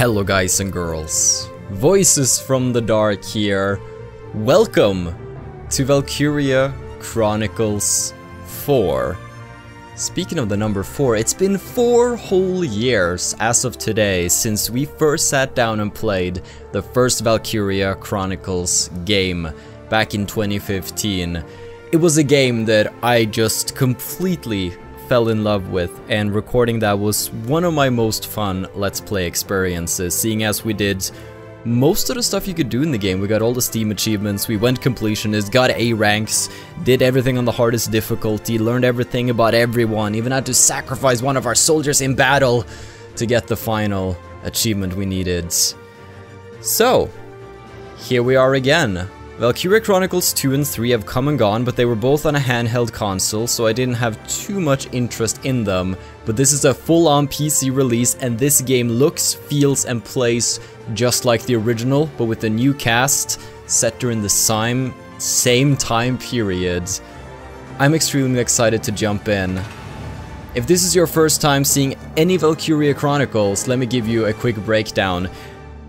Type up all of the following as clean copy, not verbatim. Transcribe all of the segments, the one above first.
Hello guys and girls, Voices from the Dark here. Welcome to Valkyria Chronicles 4. Speaking of the number 4, it's been 4 whole years as of today since we first sat down and played the first Valkyria Chronicles game back in 2015. It was a game that I just completely fell in love with, and recording that was one of my most fun Let's Play experiences, seeing as we did most of the stuff you could do in the game. We got all the Steam achievements, we went completionist, got A ranks, did everything on the hardest difficulty, learned everything about everyone, even had to sacrifice one of our soldiers in battle to get the final achievement we needed. So, here we are again. Valkyria Chronicles 2 and 3 have come and gone, but they were both on a handheld console, so I didn't have too much interest in them. But this is a full-on PC release, and this game looks, feels, and plays just like the original, but with a new cast set during the same time period. I'm extremely excited to jump in. If this is your first time seeing any Valkyria Chronicles, let me give you a quick breakdown.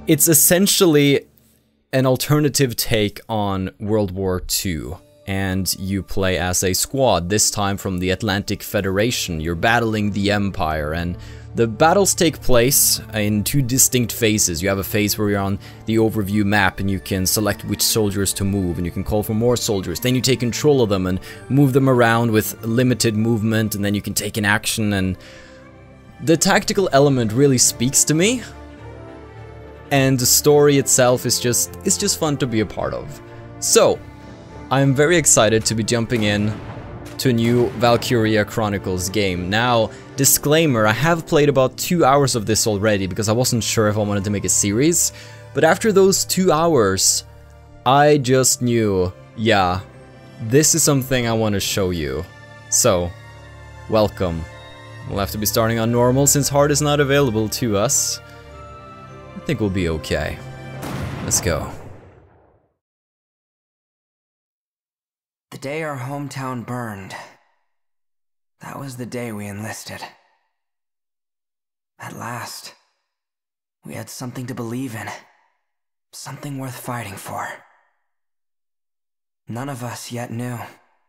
It's essentially an alternative take on World War II, and you play as a squad, this time from the Atlantic Federation. You're battling the Empire, and the battles take place in 2 distinct phases. You have a phase where you're on the overview map and you can select which soldiers to move, and you can call for more soldiers. Then you take control of them and move them around with limited movement, and then you can take an action, and the tactical element really speaks to me. And the story itself is just fun to be a part of. So, I'm very excited to be jumping in to a new Valkyria Chronicles game. Now, disclaimer, I have played about 2 hours of this already because I wasn't sure if I wanted to make a series. But after those 2 hours, I just knew, yeah, this is something I want to show you. So, welcome. We'll have to be starting on normal since hard is not available to us. I think we'll be okay. Let's go. The day our hometown burned, that was the day we enlisted. At last, we had something to believe in, something worth fighting for. None of us yet knew,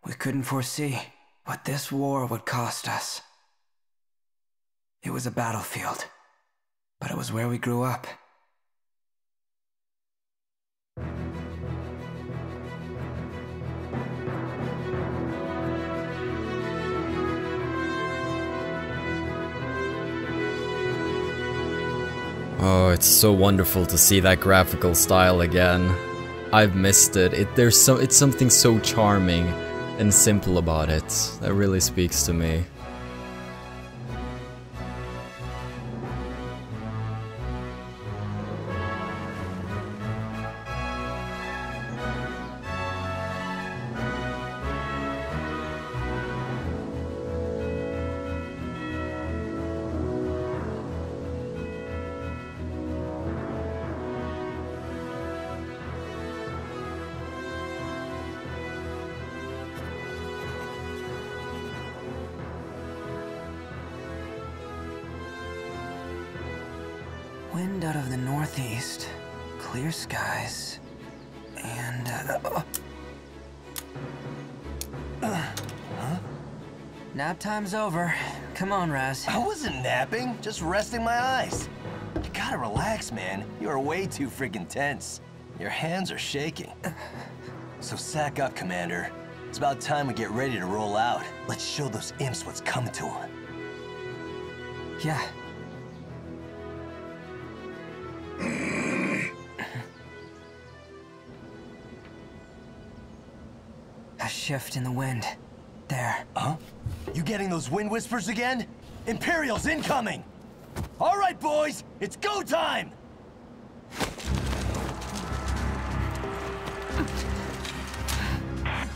we couldn't foresee what this war would cost us. It was a battlefield, but it was where we grew up. Oh, it's so wonderful to see that graphical style again. I've missed it. It's something so charming and simple about it that really speaks to me. Wind out of the northeast, clear skies, and huh? Nap time's over. Come on, Raz. I wasn't napping, just resting my eyes. You gotta relax, man. You are way too freaking tense. Your hands are shaking. So sack up, Commander. It's about time we get ready to roll out. Let's show those imps what's coming to them. Yeah. A shift in the wind. There. Huh? You getting those wind whispers again? Imperials incoming! All right, boys, it's go time!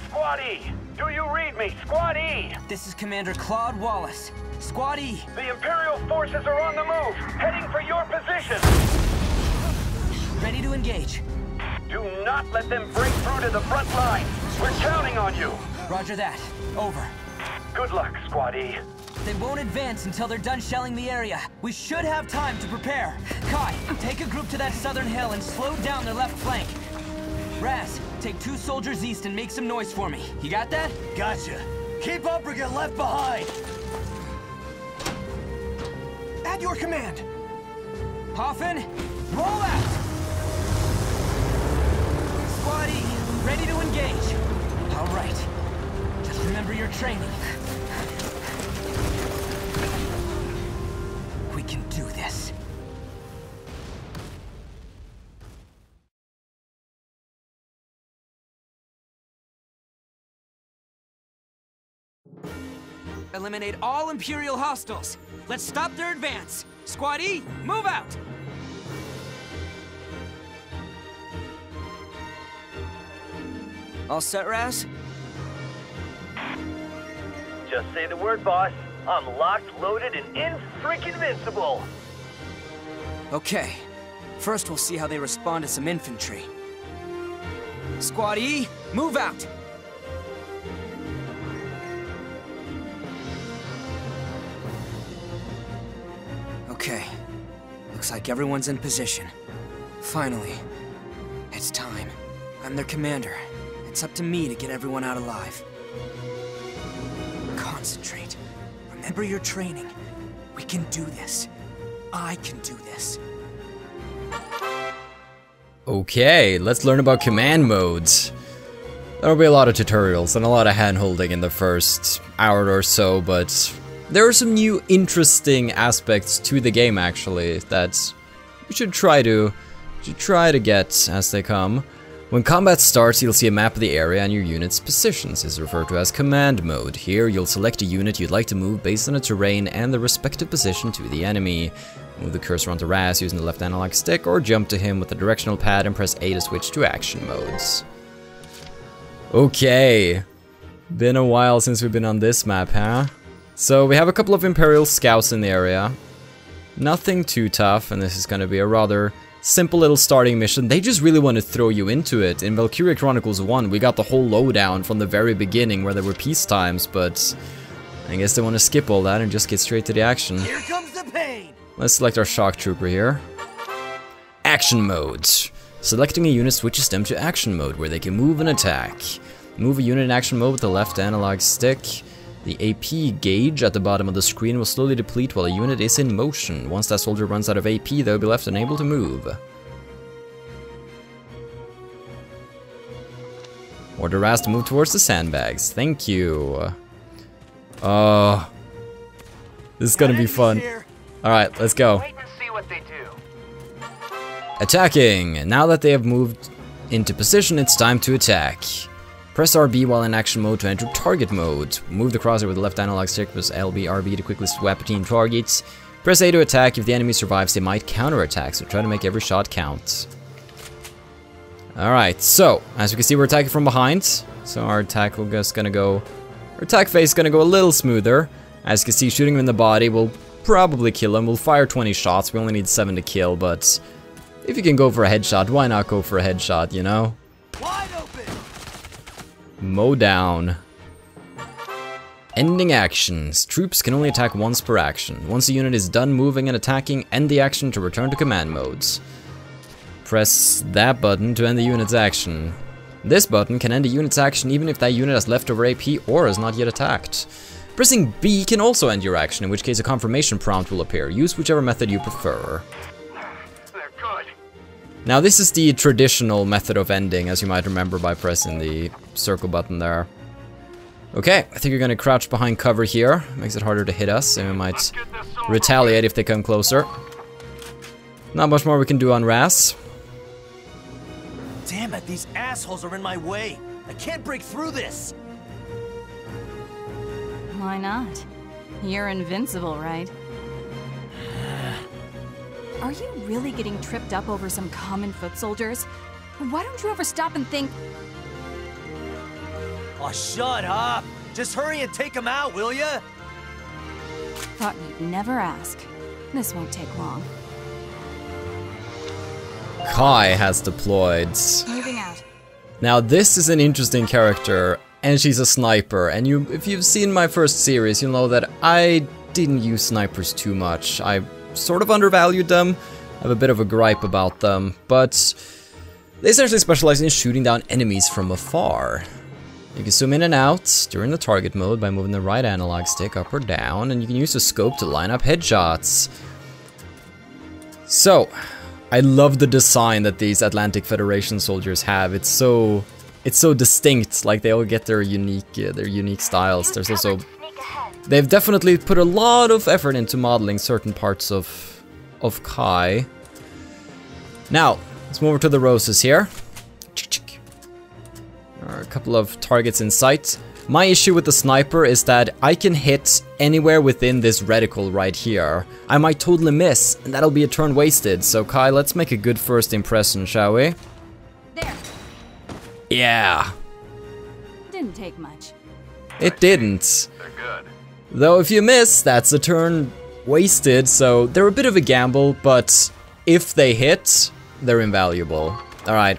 Squad E, do you read me? Squad E! This is Commander Claude Wallace. Squad E! The Imperial forces are on the move, heading for your position! Ready to engage. Do not let them break through to the front line. We're counting on you. Roger that. Over. Good luck, Squad-E. They won't advance until they're done shelling the area. We should have time to prepare. Kai, take a group to that southern hill and slow down their left flank. Raz, take 2 soldiers east and make some noise for me. You got that? Gotcha. Keep up or get left behind. At your command. Hoffman, roll out! Squad-E, ready to engage. All right. Just remember your training. We can do this. Eliminate all Imperial hostiles. Let's stop their advance. Squad-E, move out! All set, Raz? Just say the word, boss. I'm locked, loaded, and in-freaking-vincible. Okay. First, we'll see how they respond to some infantry. Squad-E, move out! Okay. Looks like everyone's in position. Finally. It's time. I'm their commander. It's up to me to get everyone out alive. Concentrate. Remember your training. We can do this. I can do this. Okay, let's learn about command modes. There'll be a lot of tutorials and a lot of hand-holding in the first hour or so, but there are some new interesting aspects to the game actually that you should try to get as they come. When combat starts, you'll see a map of the area and your unit's positions is referred to as command mode. Here, you'll select a unit you'd like to move based on the terrain and the respective position to the enemy. Move the cursor onto Raz using the left analog stick, or jump to him with the directional pad and press A to switch to action modes. Okay, been a while since we've been on this map, huh? So we have a couple of Imperial scouts in the area. Nothing too tough, and this is going to be a rather simple little starting mission. They just really want to throw you into it. In Valkyria Chronicles 1, we got the whole lowdown from the very beginning where there were peace times, but I guess they want to skip all that and just get straight to the action. Here comes the pain. Let's select our shock trooper here. Action modes. Selecting a unit switches them to action mode where they can move and attack. Move a unit in action mode with the left analog stick. The AP gauge at the bottom of the screen will slowly deplete while a unit is in motion. Once that soldier runs out of AP, they'll be left unable to move. Order Raz to move towards the sandbags. Thank you. Oh, this is gonna be fun. Alright, let's go. Wait and see what they do. Attacking! Now that they have moved into position, it's time to attack. Press RB while in action mode to enter target mode. Move the crosshair with the left analog stick, press LB, RB to quickly swap between targets. Press A to attack. If the enemy survives, they might counterattack, so try to make every shot count. Alright, so, as you can see, we're attacking from behind. So our attack phase is gonna go a little smoother. As you can see, shooting him in the body will probably kill him. We'll fire 20 shots, we only need 7 to kill, but if you can go for a headshot, why not go for a headshot, you know? Wide open. Mow down. Ending actions. Troops can only attack once per action. Once a unit is done moving and attacking, end the action to return to command modes. Press that button to end the unit's action. This button can end a unit's action even if that unit has leftover AP or is not yet attacked. Pressing B can also end your action, in which case a confirmation prompt will appear. Use whichever method you prefer. They're good. Now this is the traditional method of ending, as you might remember by pressing the circle button there. Okay, I think you're gonna crouch behind cover here. Makes it harder to hit us, and we might retaliate if they come closer. Not much more we can do on Raz. Damn it, these assholes are in my way. I can't break through this. Why not? You're invincible, right? Are you really getting tripped up over some common foot soldiers? Why don't you ever stop and think... Oh, shut up. Just hurry and take them out, will ya? Thought you'd never ask. This won't take long. Kai has deployed. Moving out. Now this is an interesting character, and she's a sniper. And if you've seen my first series, you'll know that I didn't use snipers too much. I sort of undervalued them. I have a bit of a gripe about them, but they essentially specialize in shooting down enemies from afar. You can zoom in and out during the target mode by moving the right analog stick up or down, and you can use the scope to line up headshots. So, I love the design that these Atlantic Federation soldiers have. It's so distinct. Like, they all get their unique styles. There's also, they've definitely put a lot of effort into modeling certain parts of Kai. Now, let's move over to the roses here. There are a couple of targets in sight. My issue with the sniper is that I can hit anywhere within this reticle right here. I might totally miss, and that'll be a turn wasted. So Kai, let's make a good first impression, shall we? There. Yeah. Didn't take much. It didn't. They're good. Though if you miss, that's a turn wasted, so they're a bit of a gamble, but if they hit, they're invaluable. Alright,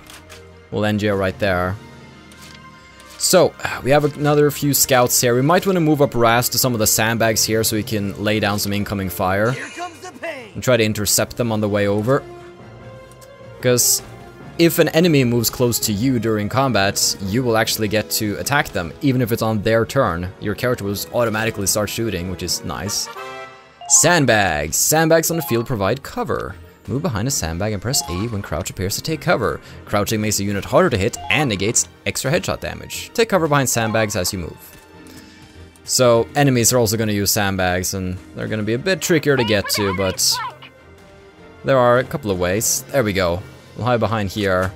we'll end you right there. So, we have another few scouts here. We might want to move up Raz to some of the sandbags here so we can lay down some incoming fire. Here comes the pain. And try to intercept them on the way over. Because if an enemy moves close to you during combat, you will actually get to attack them, even if it's on their turn. Your character will just automatically start shooting, which is nice. Sandbags. Sandbags on the field provide cover. Move behind a sandbag and press A when crouch appears to take cover. Crouching makes a unit harder to hit and negates extra headshot damage. Take cover behind sandbags as you move. So, enemies are also going to use sandbags, and they're going to be a bit trickier to get to, but there are a couple of ways. There we go. We'll hide behind here.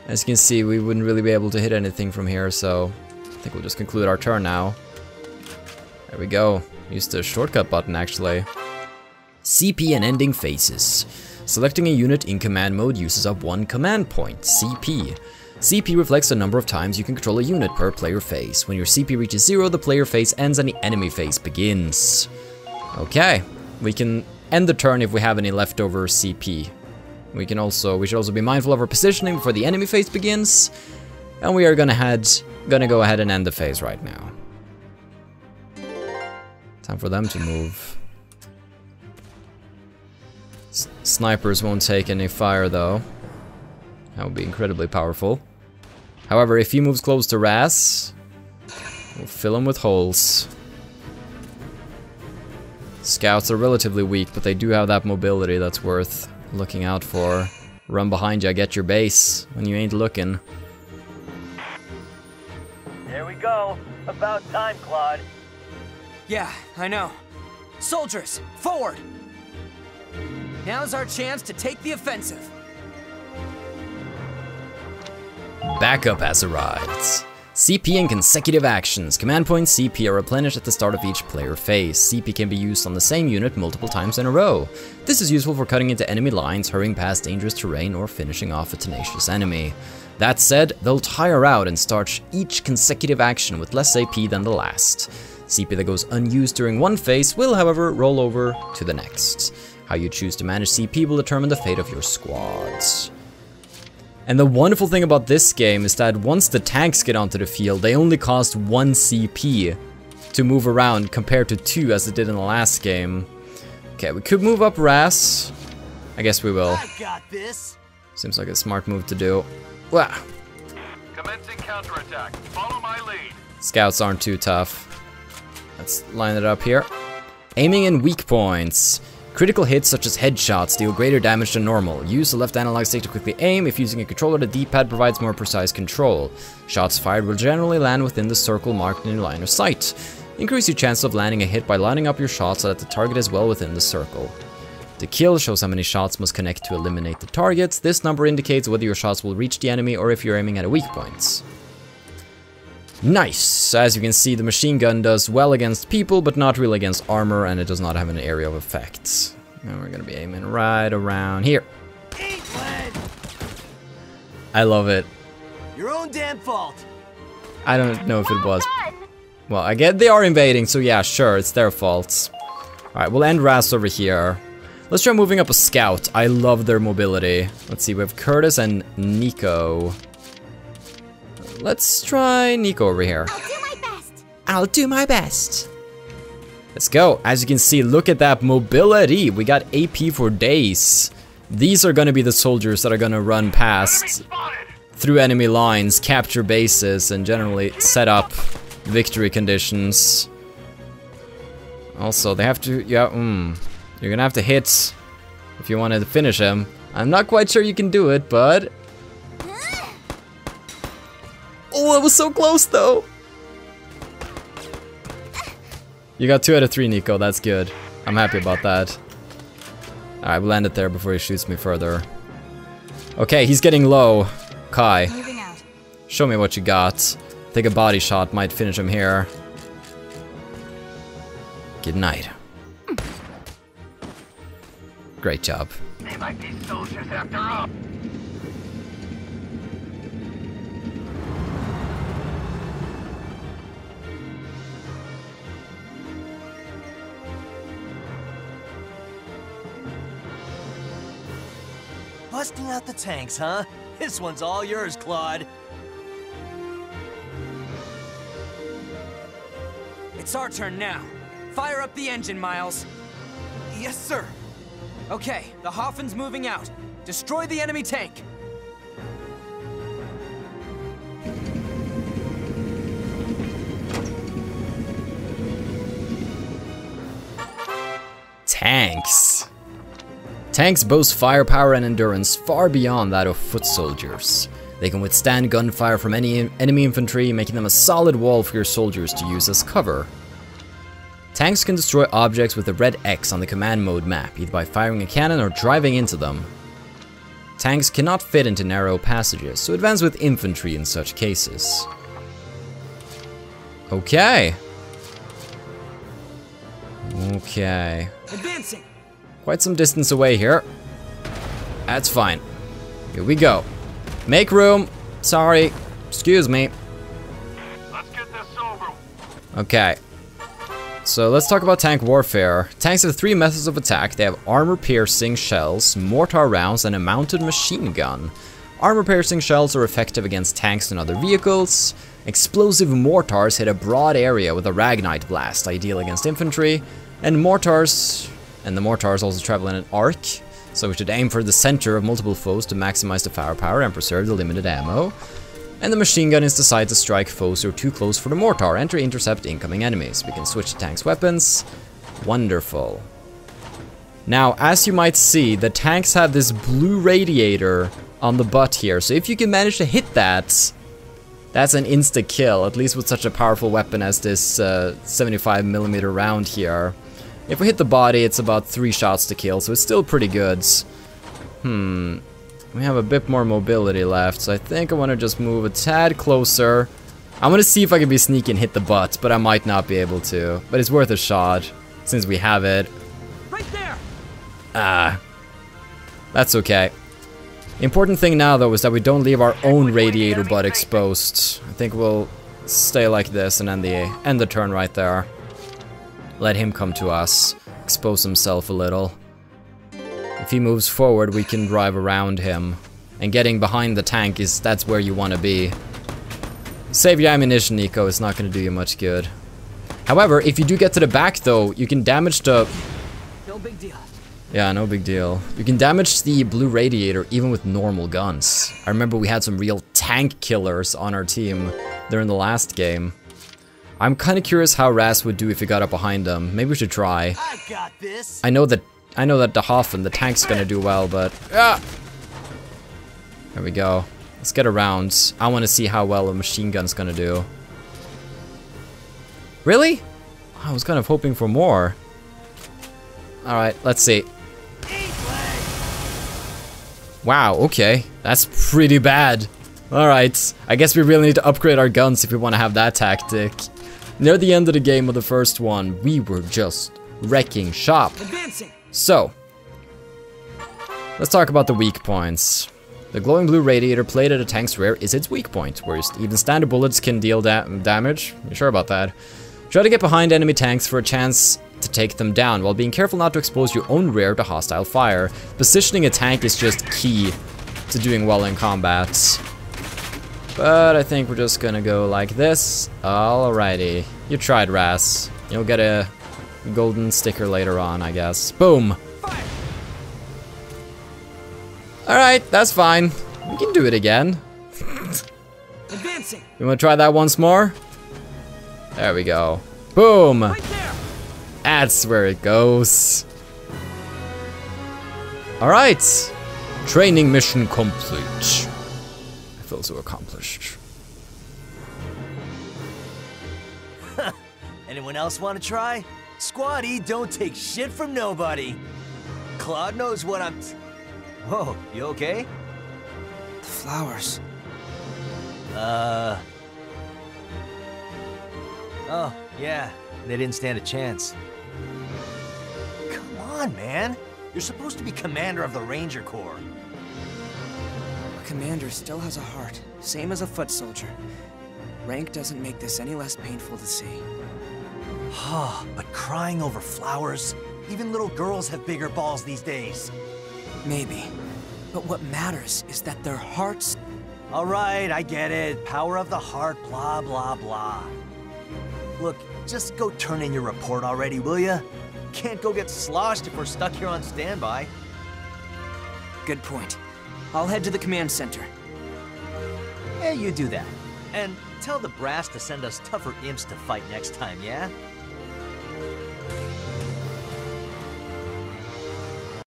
As you can see, we wouldn't really be able to hit anything from here, so I think we'll just conclude our turn now. There we go. Use the shortcut button, actually. CP and ending phases. Selecting a unit in command mode uses up 1 command point, CP. CP reflects the number of times you can control a unit per player phase. When your CP reaches 0, the player phase ends and the enemy phase begins. Okay, we can end the turn if we have any leftover CP. We should also be mindful of our positioning before the enemy phase begins. And we are gonna go ahead and end the phase right now. Time for them to move. Snipers won't take any fire though. That would be incredibly powerful. However, if he moves close to Raz, we'll fill him with holes. Scouts are relatively weak, but they do have that mobility that's worth looking out for. Run behind you, get your base when you ain't looking. There we go. About time, Claude. Yeah, I know. Soldiers, forward! Now's our chance to take the offensive. Backup has arrived. CP and consecutive actions. Command points CP are replenished at the start of each player phase. CP can be used on the same unit multiple times in a row. This is useful for cutting into enemy lines, hurrying past dangerous terrain, or finishing off a tenacious enemy. That said, they'll tire out and start each consecutive action with less AP than the last. CP that goes unused during one phase will, however, roll over to the next. How you choose to manage CP will determine the fate of your squads. And the wonderful thing about this game is that once the tanks get onto the field, they only cost 1 CP to move around compared to 2 as it did in the last game. Okay, we could move up Raz. I guess we will. I got this. Seems like a smart move to do. Wow. Commencing counterattack. Follow my lead. Scouts aren't too tough. Let's line it up here. Aiming in weak points. Critical hits such as headshots deal greater damage than normal. Use the left analog stick to quickly aim. If using a controller, the D-pad provides more precise control. Shots fired will generally land within the circle marked in your line of sight. Increase your chance of landing a hit by lining up your shot so that the target is well within the circle. The kill shows how many shots must connect to eliminate the targets. This number indicates whether your shots will reach the enemy or if you're aiming at a weak point. Nice! As you can see, the machine gun does well against people, but not really against armor, and it does not have an area of effect. And we're gonna be aiming right around here. Eat lead. I love it. Your own damn fault. I don't know if it was. Well, I get they are invading, so yeah, sure, it's their fault. Alright, we'll end Raz over here. Let's try moving up a scout. I love their mobility. Let's see, we have Curtis and Nico. Let's try Nico over here. I'll do my best. I'll do my best. Let's go. As you can see, look at that mobility. We got AP for days. These are gonna be the soldiers that are gonna run past through enemy lines, capture bases, and generally set up victory conditions. Also, they have to, yeah, you're gonna have to hit if you want to finish him. I'm not quite sure you can do it, but... Oh, it was so close though! You got 2 out of 3, Nico, that's good. I'm happy about that. Alright, we'll end it there before he shoots me further. Okay, he's getting low. Kai, Moving out. show me what you got. I think a body shot might finish him here. Good night. Great job. They might be soldiers after all. Busting out the tanks, huh? This one's all yours, Claude. It's our turn now. Fire up the engine, Miles. Yes, sir. Okay, the Hoffen's moving out. Destroy the enemy tank. Tanks. Tanks boast firepower and endurance far beyond that of foot soldiers. They can withstand gunfire from any enemy infantry, making them a solid wall for your soldiers to use as cover. Tanks can destroy objects with a red X on the command mode map, either by firing a cannon or driving into them. Tanks cannot fit into narrow passages, so advance with infantry in such cases. Okay. Okay. Advancing. Quite some distance away here. That's fine. Here we go. Make room. Sorry. Excuse me. Let's get this over. Okay. So let's talk about tank warfare. Tanks have 3 methods of attack. They have armor-piercing shells, mortar rounds, and a mounted machine gun. Armor-piercing shells are effective against tanks and other vehicles. Explosive mortars hit a broad area with a Ragnite blast, ideal against infantry. And the mortars also travel in an arc, so we should aim for the center of multiple foes to maximize the firepower and preserve the limited ammo. And the machine gun is designed to strike foes who are too close for the mortar and to intercept incoming enemies. We can switch to tanks' weapons. Wonderful. Now, as you might see, the tanks have this blue radiator on the butt here, so if you can manage to hit that, that's an insta-kill, at least with such a powerful weapon as this 75mm round here. If we hit the body, it's about 3 shots to kill, so it's still pretty good. We have a bit more mobility left, so I think I want to just move a tad closer. I want to see if I can be sneaky and hit the butt, but I might not be able to. But it's worth a shot, since we have it. Right there. Ah. That's okay. The important thing now, though, is that we don't leave our own radiator butt exposed. I think we'll stay like this and end the turn right there. Let him come to us, expose himself a little. If he moves forward, we can drive around him. And getting behind the tank that's where you want to be. Save your ammunition, Nico, it's not going to do you much good. However, if you do get to the back though, you can damage the... No big deal. Yeah, no big deal. You can damage the blue radiator even with normal guns. I remember we had some real tank killers on our team during the last game. I'm kind of curious how Ras would do if he got up behind him. Maybe we should try. I got this. I know that the Hoffen, the tank's gonna do well, but there we go. Let's get around. I want to see how well a machine gun's gonna do. Really? I was kind of hoping for more. All right, let's see. Wow. Okay, that's pretty bad. All right, I guess we really need to upgrade our guns if we want to have that tactic. Near the end of the game of the first one, we were just wrecking shop. Advancing. So, let's talk about the weak points. The glowing blue radiator plate at a tank's rear is its weak point, where even standard bullets can deal damage. You sure about that? Try to get behind enemy tanks for a chance to take them down, while being careful not to expose your own rear to hostile fire. Positioning a tank is just key to doing well in combat. But I think we're just gonna go like this. Alrighty. You tried, Ras. You'll get a golden sticker later on, I guess. Boom! Alright, that's fine. We can do it again. Advancing. You wanna try that once more? There we go. Boom! Right there. That's where it goes. Alright. Training mission complete. I feel so accomplished. Anyone else want to try? Squatty don't take shit from nobody. Claude knows what I'm... Whoa, you okay? The flowers. Oh, yeah. They didn't stand a chance. Come on, man. You're supposed to be commander of the Ranger Corps. A commander still has a heart, same as a foot soldier. Rank doesn't make this any less painful to see. But crying over flowers? Even little girls have bigger balls these days. Maybe. But what matters is that their hearts... All right, I get it. Power of the heart, blah, blah, blah. Look, just go turn in your report already, will ya? Can't go get sloshed if we're stuck here on standby. Good point. I'll head to the command center. Yeah, you do that. And tell the brass to send us tougher imps to fight next time, yeah?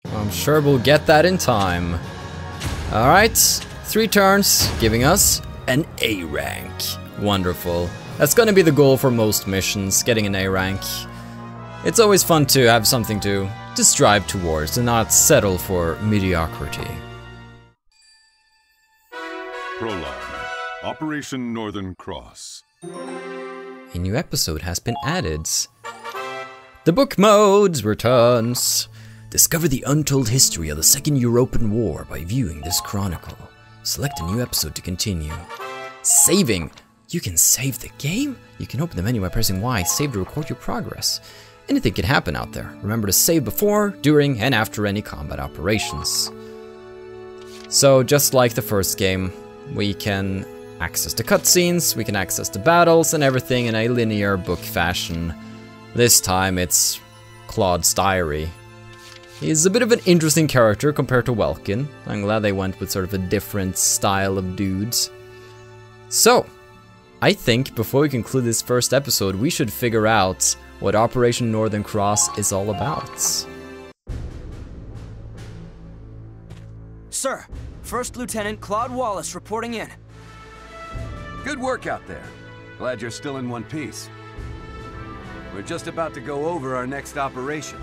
I'm sure we'll get that in time. Alright, 3 turns, giving us an A rank. Wonderful. That's gonna be the goal for most missions, getting an A rank. It's always fun to have something to strive towards and not settle for mediocrity. Prologue. Operation Northern Cross. A new episode has been added. The book modes returns. Discover the untold history of the Second European War by viewing this chronicle. Select a new episode to continue. Saving. You can save the game? You can open the menu by pressing Y, save to record your progress. Anything can happen out there. Remember to save before, during, and after any combat operations. So just like the first game, we can access the cutscenes, we can access the battles and everything in a linear book fashion. This time it's Claude's diary. He's a bit of an interesting character compared to Welkin. I'm glad they went with sort of a different style of dudes. So, I think before we conclude this first episode, we should figure out what Operation Northern Cross is all about. Sir, First Lieutenant Claude Wallace reporting in. Good work out there. Glad you're still in one piece. We're just about to go over our next operation.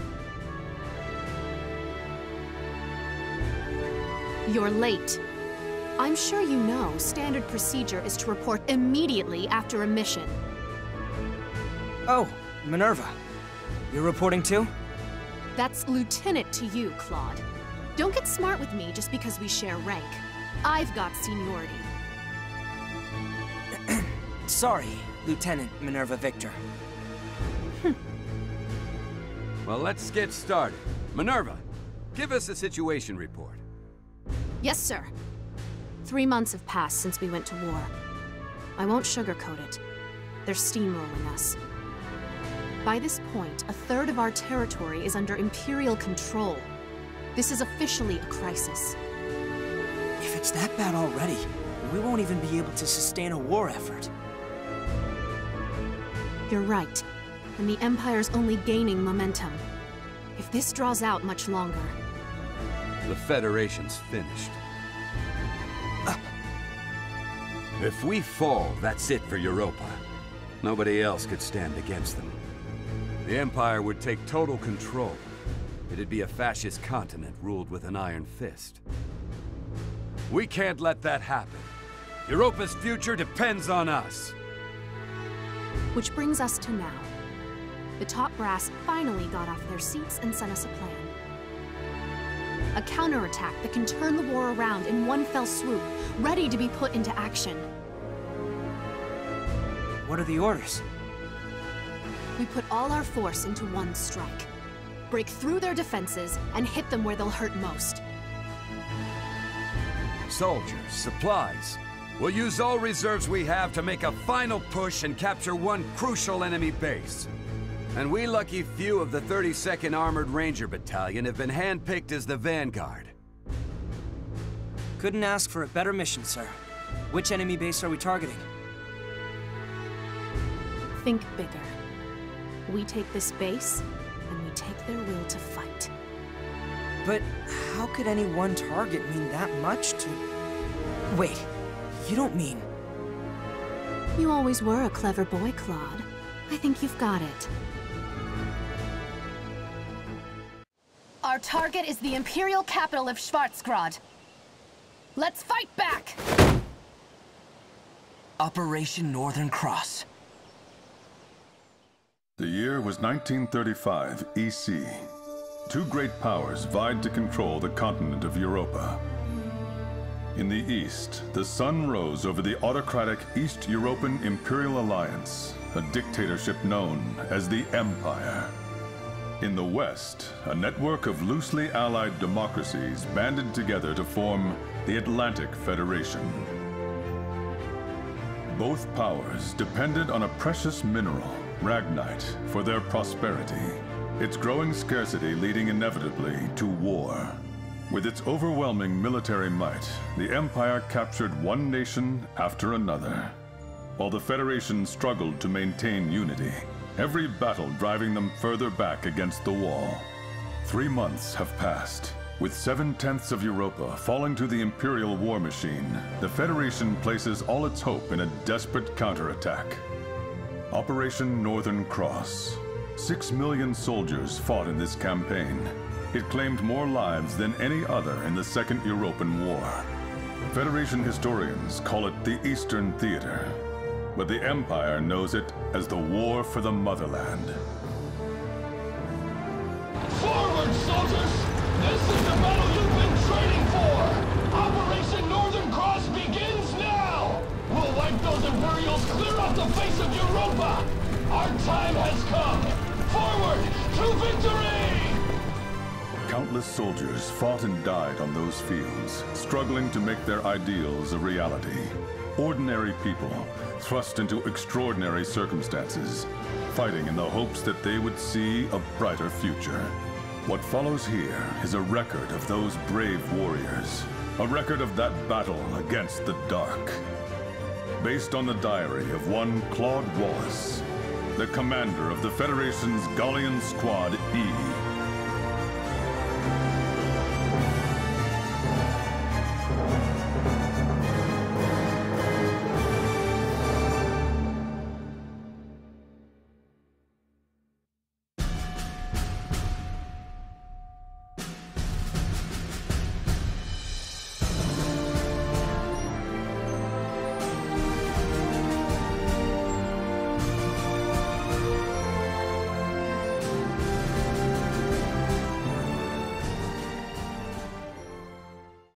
You're late. I'm sure you know standard procedure is to report immediately after a mission. Oh, Minerva. You're reporting too? That's lieutenant to you, Claude. Don't get smart with me just because we share rank. I've got seniority. Sorry, Lieutenant Minerva Victor. Well, let's get started. Minerva, give us a situation report. Yes, sir. 3 months have passed since we went to war. I won't sugarcoat it. They're steamrolling us. By this point, 1/3 of our territory is under Imperial control. This is officially a crisis. If it's that bad already, we won't even be able to sustain a war effort. You're right, and the Empire's only gaining momentum. If this draws out much longer... The Federation's finished. If we fall, that's it for Europa. Nobody else could stand against them. The Empire would take total control. It'd be a fascist continent ruled with an iron fist. We can't let that happen. Europa's future depends on us. Which brings us to now. The top brass finally got off their seats and sent us a plan. A counterattack that can turn the war around in one fell swoop, ready to be put into action. What are the orders? We put all our force into one strike. Break through their defenses and hit them where they'll hurt most. Soldiers, supplies. We'll use all reserves we have to make a final push and capture one crucial enemy base. And we lucky few of the 32nd Armored Ranger Battalion have been handpicked as the vanguard. Couldn't ask for a better mission, sir. Which enemy base are we targeting? Think bigger. We take this base, and we take their will to fight. But how could any one target mean that much to... Wait, you don't mean... You always were a clever boy, Claude. I think you've got it. Our target is the Imperial capital of Schwarzgrad. Let's fight back! Operation Northern Cross. The year was 1935 EC. Two great powers vied to control the continent of Europa. In the east, the sun rose over the autocratic East European Imperial Alliance, a dictatorship known as the Empire. In the west, a network of loosely allied democracies banded together to form the Atlantic Federation. Both powers depended on a precious mineral, Ragnite, for their prosperity, its growing scarcity leading inevitably to war. With its overwhelming military might, the Empire captured one nation after another. While the Federation struggled to maintain unity, every battle driving them further back against the wall. 3 months have passed. With 7/10 of Europa falling to the Imperial war machine, the Federation places all its hope in a desperate counterattack. Operation Northern Cross. 6 million soldiers fought in this campaign. It claimed more lives than any other in the Second European War. Federation historians call it the Eastern Theater, but the Empire knows it as the War for the Motherland. Forward, soldiers! This is the battle you've been training for! Operation Northern Cross begins now! We'll wipe those Imperials clear off the face of Europa! Our time has come! Forward to victory! Countless soldiers fought and died on those fields, struggling to make their ideals a reality. Ordinary people thrust into extraordinary circumstances, fighting in the hopes that they would see a brighter future. What follows here is a record of those brave warriors, a record of that battle against the dark. Based on the diary of one Claude Wallace, the commander of the Federation's Galleon Squad E.